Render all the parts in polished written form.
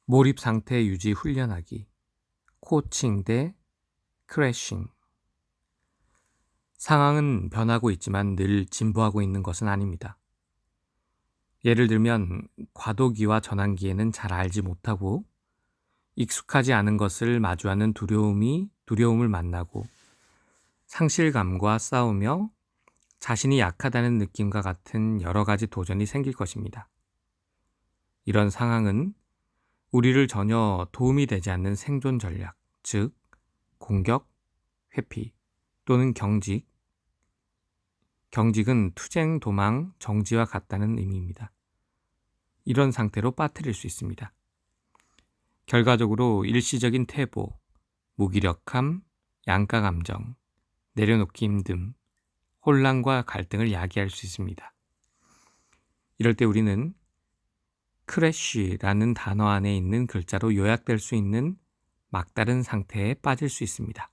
몰입 상태 유지 훈련하기, 코칭 대 크래싱. 상황은 변하고 있지만 늘 진보하고 있는 것은 아닙니다. 예를 들면 과도기와 전환기에는 잘 알지 못하고 익숙하지 않은 것을 마주하는 두려움을 만나고 상실감과 싸우며 자신이 약하다는 느낌과 같은 여러 가지 도전이 생길 것입니다. 이런 상황은 우리를 전혀 도움이 되지 않는 생존 전략, 즉 공격, 회피 또는 경직, 경직은 투쟁, 도망, 정지와 같다는 의미입니다. 이런 상태로 빠뜨릴 수 있습니다. 결과적으로 일시적인 퇴보, 무기력함, 양가감정, 내려놓기 힘듦, 혼란과 갈등을 야기할 수 있습니다. 이럴 때 우리는 크래쉬라는 단어 안에 있는 글자로 요약될 수 있는 막다른 상태에 빠질 수 있습니다.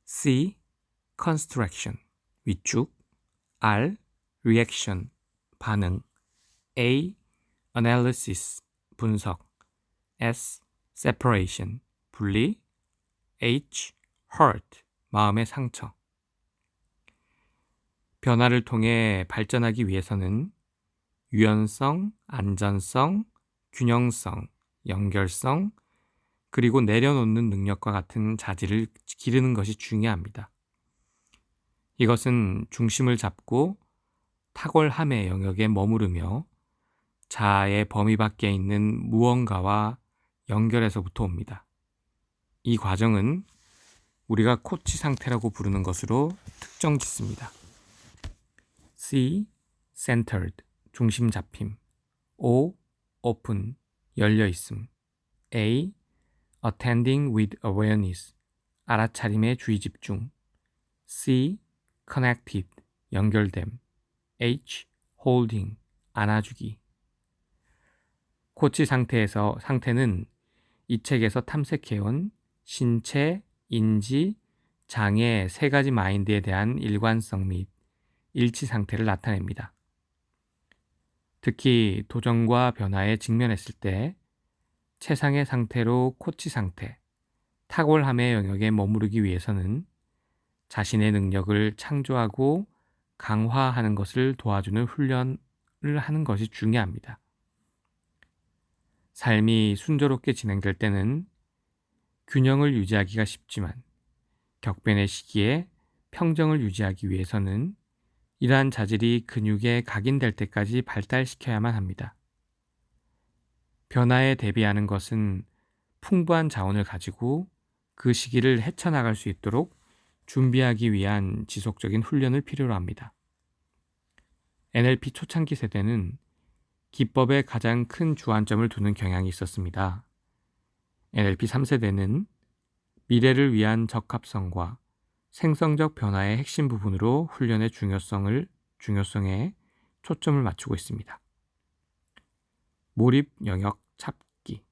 C. Constriction, 위축. R. Reaction, 반응. A. Analysis, 분석. S. Separation, 분리. H. Hurt, 마음의 상처. 변화를 통해 발전하기 위해서는 유연성, 안전성, 균형성, 연결성, 그리고 내려놓는 능력과 같은 자질을 기르는 것이 중요합니다. 이것은 중심을 잡고 탁월함의 영역에 머무르며 자아의 범위 밖에 있는 무언가와 연결해서부터 옵니다. 이 과정은 우리가 코치 상태라고 부르는 것으로 특정 짓습니다. C. Centered, 중심 잡힘. O. Open, 열려 있음. A. Attending with awareness, 알아차림에 주의 집중. C. Connected, 연결됨. H. Holding, 안아주기. 코치 상태는 이 책에서 탐색해온 신체, 인지, 장애 세 가지 마인드에 대한 일관성 및 일치 상태를 나타냅니다. 특히 도전과 변화에 직면했을 때 최상의 상태로 코치 상태, 탁월함의 영역에 머무르기 위해서는 자신의 능력을 창조하고 강화하는 것을 도와주는 훈련을 하는 것이 중요합니다. 삶이 순조롭게 진행될 때는 균형을 유지하기가 쉽지만 격변의 시기에 평정을 유지하기 위해서는 이러한 자질이 근육에 각인될 때까지 발달시켜야만 합니다. 변화에 대비하는 것은 풍부한 자원을 가지고 그 시기를 헤쳐나갈 수 있도록 준비하기 위한 지속적인 훈련을 필요로 합니다. NLP 초창기 세대는 기법에 가장 큰 주안점을 두는 경향이 있었습니다. NLP 3세대는 미래를 위한 적합성과 생성적 변화의 핵심 부분으로 훈련의 중요성에 초점을 맞추고 있습니다. 몰입 영역 찾기.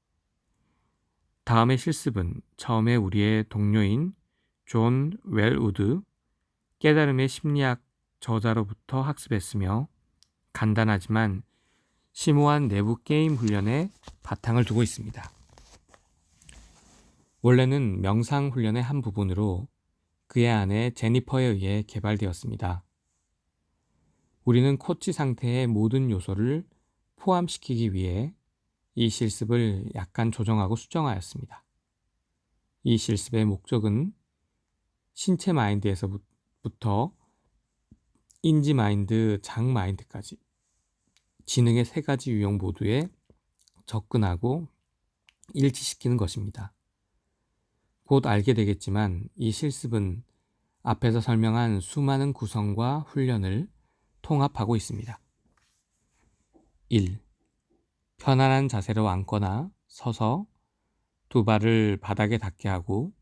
다음의 실습은 처음에 우리의 동료인 존 웰우드 깨달음의 심리학 저자로부터 학습했으며 간단하지만 심오한 내부 게임 훈련에 바탕을 두고 있습니다. 원래는 명상 훈련의 한 부분으로 그의 아내 제니퍼에 의해 개발되었습니다. 우리는 코치 상태의 모든 요소를 포함시키기 위해 이 실습을 약간 조정하고 수정하였습니다. 이 실습의 목적은 신체 마인드에서부터 인지 마인드, 장 마인드까지 지능의 세 가지 유형 모두에 접근하고 일치시키는 것입니다. 곧 알게 되겠지만 이 실습은 앞에서 설명한 수많은 구성과 훈련을 통합하고 있습니다. 1. 편안한 자세로 앉거나 서서 두 발을 바닥에 닿게 하고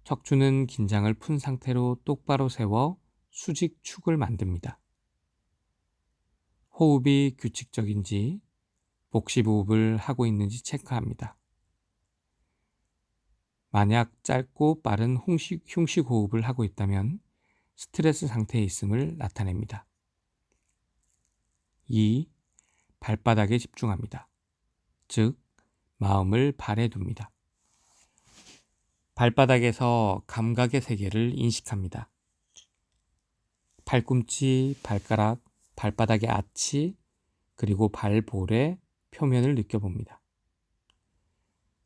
척추는 긴장을 푼 상태로 똑바로 세워 수직 축을 만듭니다. 호흡이 규칙적인지 복식호흡을 하고 있는지 체크합니다. 만약 짧고 빠른 흉식호흡을 하고 있다면 스트레스 상태에 있음을 나타냅니다. 2. 발바닥에 집중합니다. 즉 마음을 발에 둡니다. 발바닥에서 감각의 세계를 인식합니다. 발꿈치, 발가락, 발바닥의 아치, 그리고 발볼의 표면을 느껴봅니다.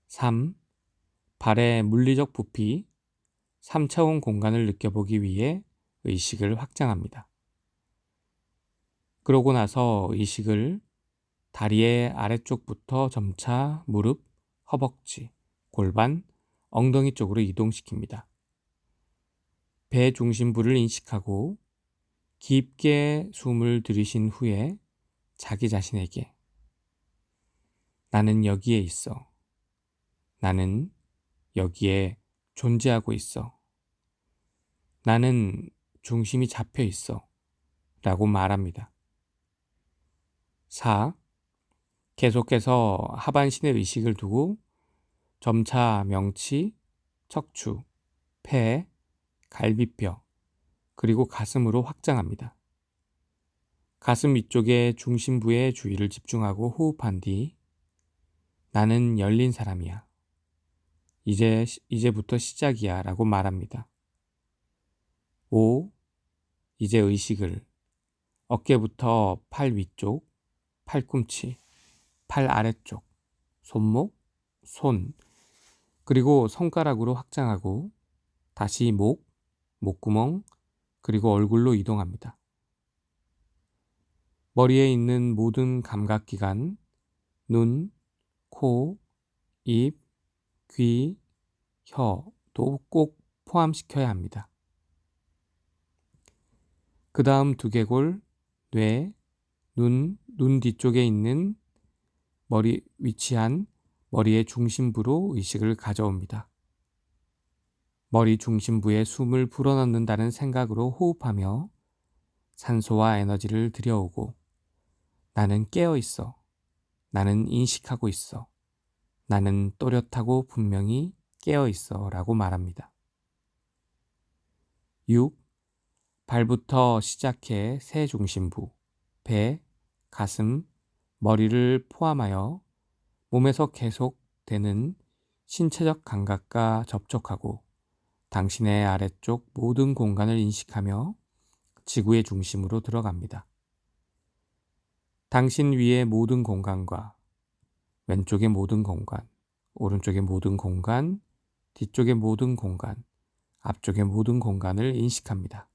3. 발의 물리적 부피, 3차원 공간을 느껴보기 위해 의식을 확장합니다. 그러고 나서 의식을 다리의 아래쪽부터 점차 무릎, 허벅지, 골반, 엉덩이 쪽으로 이동시킵니다. 배 중심부를 인식하고 깊게 숨을 들이신 후에 자기 자신에게 나는 여기에 있어. 나는 여기에 존재하고 있어. 나는 중심이 잡혀 있어. 라고 말합니다. 4. 계속해서 하반신에 의식을 두고 점차 명치, 척추, 폐, 갈비뼈, 그리고 가슴으로 확장합니다. 가슴 위쪽의 중심부에 주의를 집중하고 호흡한 뒤 나는 열린 사람이야. 이제부터 시작이야 라고 말합니다. 5. 이제 의식을 어깨부터 팔 위쪽, 팔꿈치, 팔 아래쪽, 손목, 손, 그리고 손가락으로 확장하고 다시 목, 목구멍, 그리고 얼굴로 이동합니다. 머리에 있는 모든 감각기관, 눈, 코, 입, 귀, 혀도 꼭 포함시켜야 합니다. 그 다음 두개골, 뇌, 눈 뒤쪽에 있는 위치한 머리의 중심부로 의식을 가져옵니다. 머리 중심부에 숨을 불어넣는다는 생각으로 호흡하며 산소와 에너지를 들여오고 나는 깨어 있어. 나는 인식하고 있어. 나는 또렷하고 분명히 깨어 있어 라고 말합니다. 6. 발부터 시작해 새 중심부, 배, 가슴, 머리를 포함하여 몸에서 계속되는 신체적 감각과 접촉하고 당신의 아래쪽 모든 공간을 인식하며 지구의 중심으로 들어갑니다. 당신 위의 모든 공간과 왼쪽의 모든 공간, 오른쪽의 모든 공간, 뒤쪽의 모든 공간, 앞쪽의 모든 공간을 인식합니다.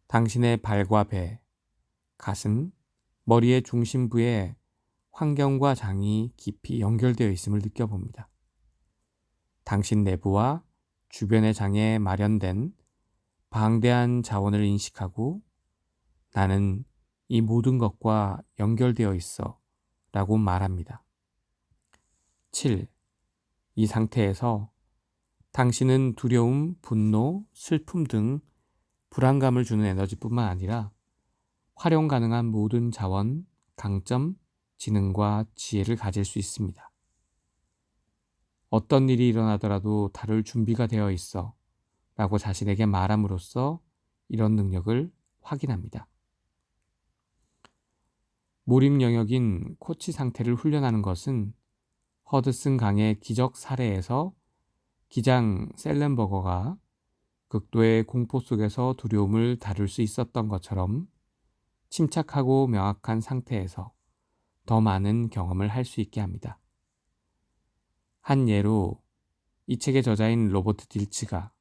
당신의 발과 배, 가슴, 머리의 중심부에 환경과 장이 깊이 연결되어 있음을 느껴봅니다. 당신 내부와 주변의 장에 마련된 방대한 자원을 인식하고 나는 이 모든 것과 연결되어 있어 라고 말합니다. 7. 이 상태에서 당신은 두려움, 분노, 슬픔 등 불안감을 주는 에너지뿐만 아니라 활용 가능한 모든 자원, 강점, 지능과 지혜를 가질 수 있습니다. 어떤 일이 일어나더라도 다룰 준비가 되어 있어 라고 자신에게 말함으로써 이런 능력을 확인합니다. 몰입 영역인 코치 상태를 훈련하는 것은 허드슨 강의 기적 사례에서 기장 셀렌버거가 극도의 공포 속에서 두려움을 다룰 수 있었던 것처럼 침착하고 명확한 상태에서 더 많은 경험을 할 수 있게 합니다. 한 예로 이 책의 저자인 로버트 딜츠가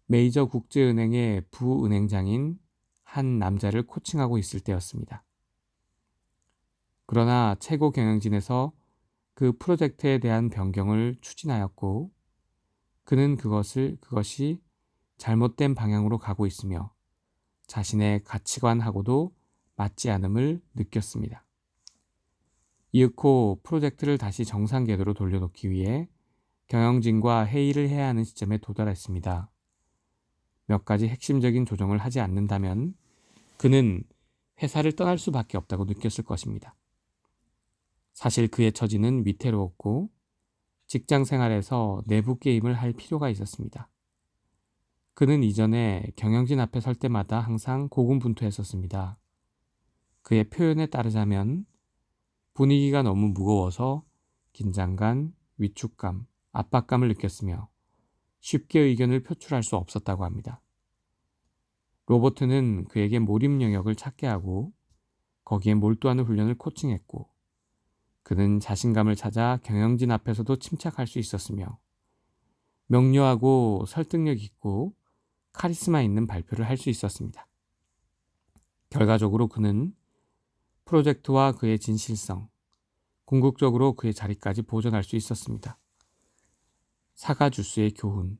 메이저 국제은행의 부은행장인 한 남자를 코칭하고 있을 때였습니다. 그러나 최고 경영진에서 그 프로젝트에 대한 변경을 추진하였고 그는 그것이 잘못된 방향으로 가고 있으며 자신의 가치관하고도 맞지 않음을 느꼈습니다. 이윽고 프로젝트를 다시 정상 궤도로 돌려놓기 위해 경영진과 회의를 해야 하는 시점에 도달했습니다. 몇 가지 핵심적인 조정을 하지 않는다면 그는 회사를 떠날 수밖에 없다고 느꼈을 것입니다. 사실 그의 처지는 위태로웠고 직장 생활에서 내부 게임을 할 필요가 있었습니다. 그는 이전에 경영진 앞에 설 때마다 항상 고군분투했었습니다. 그의 표현에 따르자면 분위기가 너무 무거워서 긴장감, 위축감, 압박감을 느꼈으며 쉽게 의견을 표출할 수 없었다고 합니다. 로버트는 그에게 몰입 영역을 찾게 하고 거기에 몰두하는 훈련을 코칭했고, 그는 자신감을 찾아 경영진 앞에서도 침착할 수 있었으며 명료하고 설득력 있고 카리스마 있는 발표를 할 수 있었습니다. 결과적으로 그는 프로젝트와 그의 진실성, 궁극적으로 그의 자리까지 보존할 수 있었습니다. 사과 주스의 교훈.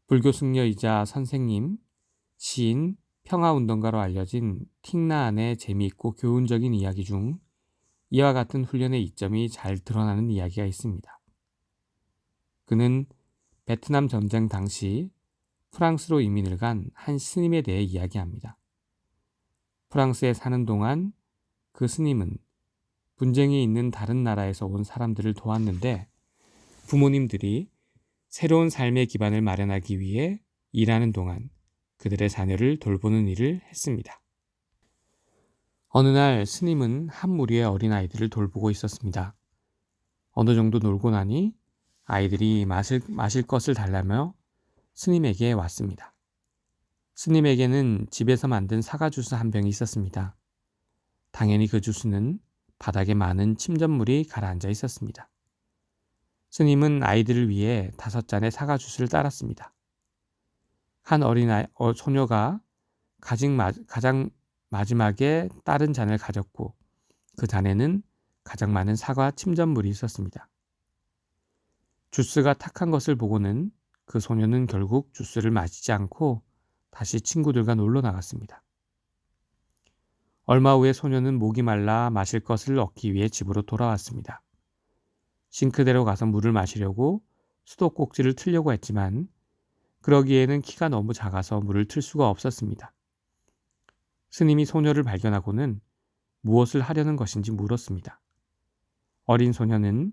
불교 승려이자 선생님, 시인, 평화운동가로 알려진 틱나안의 재미있고 교훈적인 이야기 중 이와 같은 훈련의 이점이 잘 드러나는 이야기가 있습니다. 그는 베트남 전쟁 당시 프랑스로 이민을 간 한 스님에 대해 이야기합니다. 프랑스에 사는 동안 그 스님은 분쟁이 있는 다른 나라에서 온 사람들을 도왔는데, 부모님들이 새로운 삶의 기반을 마련하기 위해 일하는 동안 그들의 자녀를 돌보는 일을 했습니다. 어느 날 스님은 한 무리의 어린아이들을 돌보고 있었습니다. 어느 정도 놀고 나니 아이들이 마실 것을 달라며 스님에게 왔습니다. 스님에게는 집에서 만든 사과 주스 한 병이 있었습니다. 당연히 그 주스는 바닥에 많은 침전물이 가라앉아 있었습니다. 스님은 아이들을 위해 5잔의 사과 주스를 따랐습니다. 한 소녀가 가장 마지막에 따른 잔을 가졌고, 그 잔에는 가장 많은 사과 침전물이 있었습니다. 주스가 탁한 것을 보고는 그 소녀는 결국 주스를 마시지 않고 다시 친구들과 놀러 나갔습니다. 얼마 후에 소녀는 목이 말라 마실 것을 얻기 위해 집으로 돌아왔습니다. 싱크대로 가서 물을 마시려고 수도꼭지를 틀려고 했지만 그러기에는 키가 너무 작아서 물을 틀 수가 없었습니다. 스님이 소녀를 발견하고는 무엇을 하려는 것인지 물었습니다. 어린 소녀는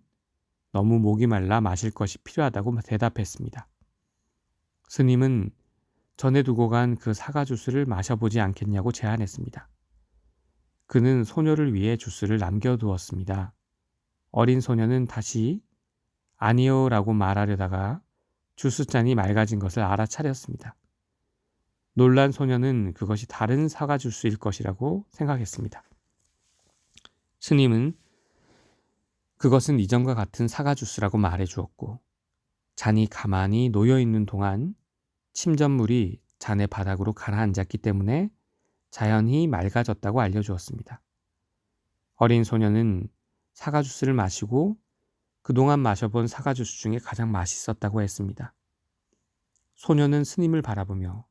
너무 목이 말라 마실 것이 필요하다고 대답했습니다. 스님은 전에 두고 간 그 사과 주스를 마셔보지 않겠냐고 제안했습니다. 그는 소녀를 위해 주스를 남겨두었습니다. 어린 소녀는 다시 아니요 라고 말하려다가 주스잔이 맑아진 것을 알아차렸습니다. 놀란 소녀는 그것이 다른 사과 주스일 것이라고 생각했습니다. 스님은 그것은 이전과 같은 사과 주스라고 말해 주었고, 잔이 가만히 놓여 있는 동안 침전물이 잔의 바닥으로 가라앉았기 때문에 자연히 맑아졌다고 알려주었습니다. 어린 소녀는 사과 주스를 마시고 그동안 마셔본 사과 주스 중에 가장 맛있었다고 했습니다. 소녀는 스님을 바라보며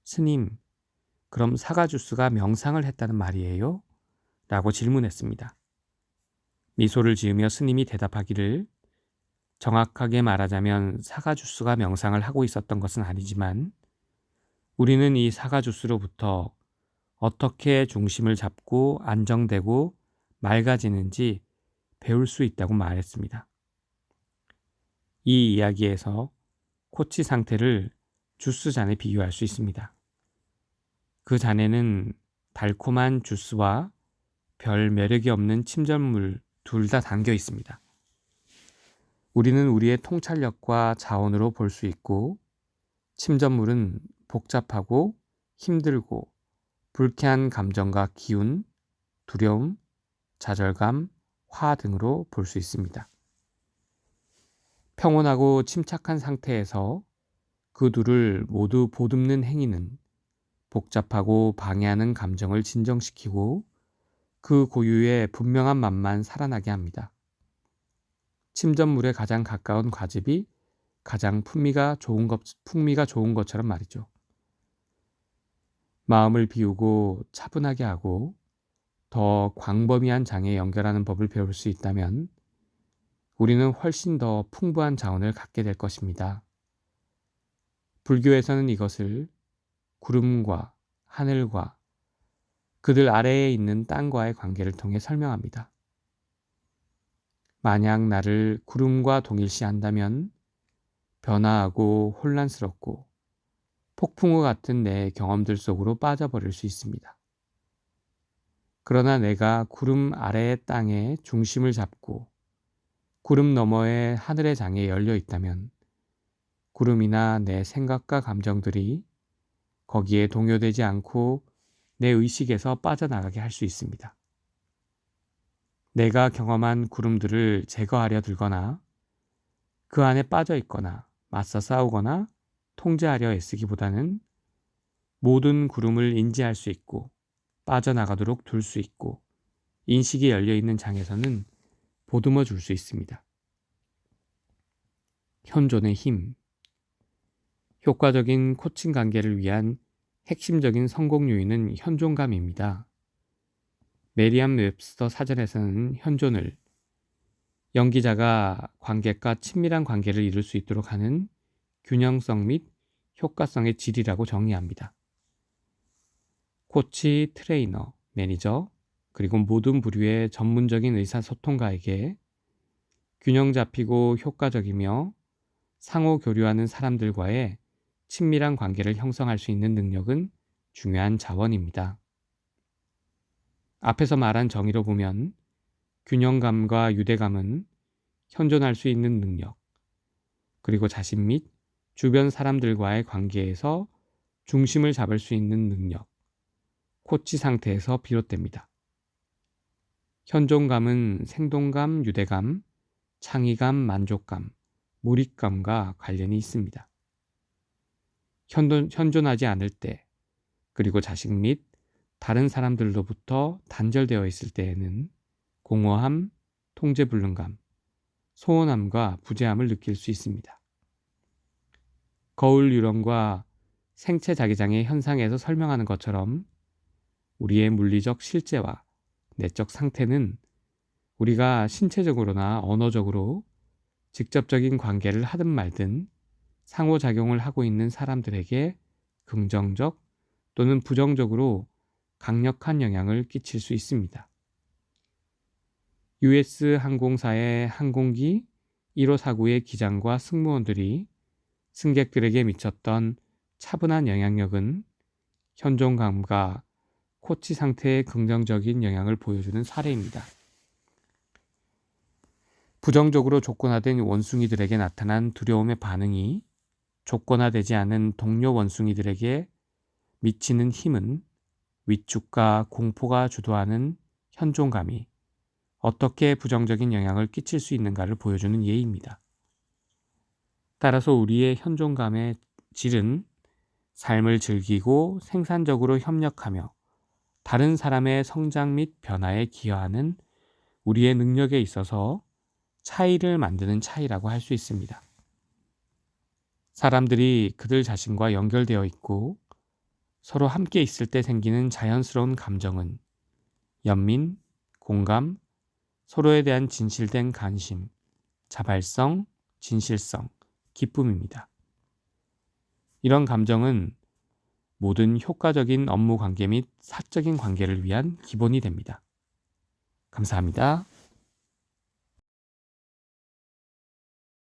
스님, 그럼 사과 주스가 명상을 했다는 말이에요? 라고 질문했습니다. 미소를 지으며 스님이 대답하기를, 정확하게 말하자면 사과 주스가 명상을 하고 있었던 것은 아니지만 우리는 이 사과 주스로부터 어떻게 중심을 잡고 안정되고 맑아지는지 배울 수 있다고 말했습니다. 이 이야기에서 코치 상태를 주스 잔에 비유할 수 있습니다. 그 잔에는 달콤한 주스와 별 매력이 없는 침전물 둘 다 담겨 있습니다. 우리는 우리의 통찰력과 자원으로 볼 수 있고, 침전물은 복잡하고 힘들고 불쾌한 감정과 기운, 두려움, 좌절감, 화 등으로 볼 수 있습니다. 평온하고 침착한 상태에서 그 둘을 모두 보듬는 행위는 복잡하고 방해하는 감정을 진정시키고 그 고유의 분명한 맛만 살아나게 합니다. 침전물에 가장 가까운 과즙이 가장 풍미가 좋은 것처럼 말이죠. 마음을 비우고 차분하게 하고 더 광범위한 장에 연결하는 법을 배울 수 있다면 우리는 훨씬 더 풍부한 자원을 갖게 될 것입니다. 불교에서는 이것을 구름과 하늘과 그들 아래에 있는 땅과의 관계를 통해 설명합니다. 만약 나를 구름과 동일시한다면 변화하고 혼란스럽고 폭풍우 같은 내 경험들 속으로 빠져버릴 수 있습니다. 그러나 내가 구름 아래의 땅에 중심을 잡고 구름 너머의 하늘의 장에 열려 있다면 구름이나 내 생각과 감정들이 거기에 동요되지 않고 내 의식에서 빠져나가게 할 수 있습니다. 내가 경험한 구름들을 제거하려 들거나 그 안에 빠져 있거나 맞서 싸우거나 통제하려 애쓰기보다는 모든 구름을 인지할 수 있고 빠져나가도록 둘 수 있고 인식이 열려 있는 장에서는 보듬어 줄 수 있습니다. 현존의 힘. 효과적인 코칭 관계를 위한 핵심적인 성공 요인은 현존감입니다. 메리암 웹스터 사전에서는 현존을 연기자가 관객과 친밀한 관계를 이룰 수 있도록 하는 균형성 및 효과성의 질이라고 정의합니다. 코치, 트레이너, 매니저, 그리고 모든 부류의 전문적인 의사소통가에게 균형 잡히고 효과적이며 상호 교류하는 사람들과의 친밀한 관계를 형성할 수 있는 능력은 중요한 자원입니다. 앞에서 말한 정의로 보면 균형감과 유대감은 현존할 수 있는 능력, 그리고 자신 및 주변 사람들과의 관계에서 중심을 잡을 수 있는 능력, 코치 상태에서 비롯됩니다. 현존감은 생동감, 유대감, 창의감, 만족감, 몰입감과 관련이 있습니다. 현존하지 않을 때, 그리고 자식 및 다른 사람들로부터 단절되어 있을 때에는 공허함, 통제불능감, 소원함과 부재함을 느낄 수 있습니다. 거울 유령과 생체 자기장의 현상에서 설명하는 것처럼 우리의 물리적 실제와 내적 상태는 우리가 신체적으로나 언어적으로 직접적인 관계를 하든 말든 상호작용을 하고 있는 사람들에게 긍정적 또는 부정적으로 강력한 영향을 끼칠 수 있습니다. US 항공사의 항공기 1549의 기장과 승무원들이 승객들에게 미쳤던 차분한 영향력은 현존감과 코치 상태의 긍정적인 영향을 보여주는 사례입니다. 부정적으로 조건화된 원숭이들에게 나타난 두려움의 반응이 조건화되지 않은 동료 원숭이들에게 미치는 힘은 위축과 공포가 주도하는 현존감이 어떻게 부정적인 영향을 끼칠 수 있는가를 보여주는 예입니다. 따라서 우리의 현존감의 질은 삶을 즐기고 생산적으로 협력하며 다른 사람의 성장 및 변화에 기여하는 우리의 능력에 있어서 차이를 만드는 차이라고 할 수 있습니다. 사람들이 그들 자신과 연결되어 있고 서로 함께 있을 때 생기는 자연스러운 감정은 연민, 공감, 서로에 대한 진실된 관심, 자발성, 진실성, 기쁨입니다. 이런 감정은 모든 효과적인 업무 관계 및 사적인 관계를 위한 기본이 됩니다. 감사합니다.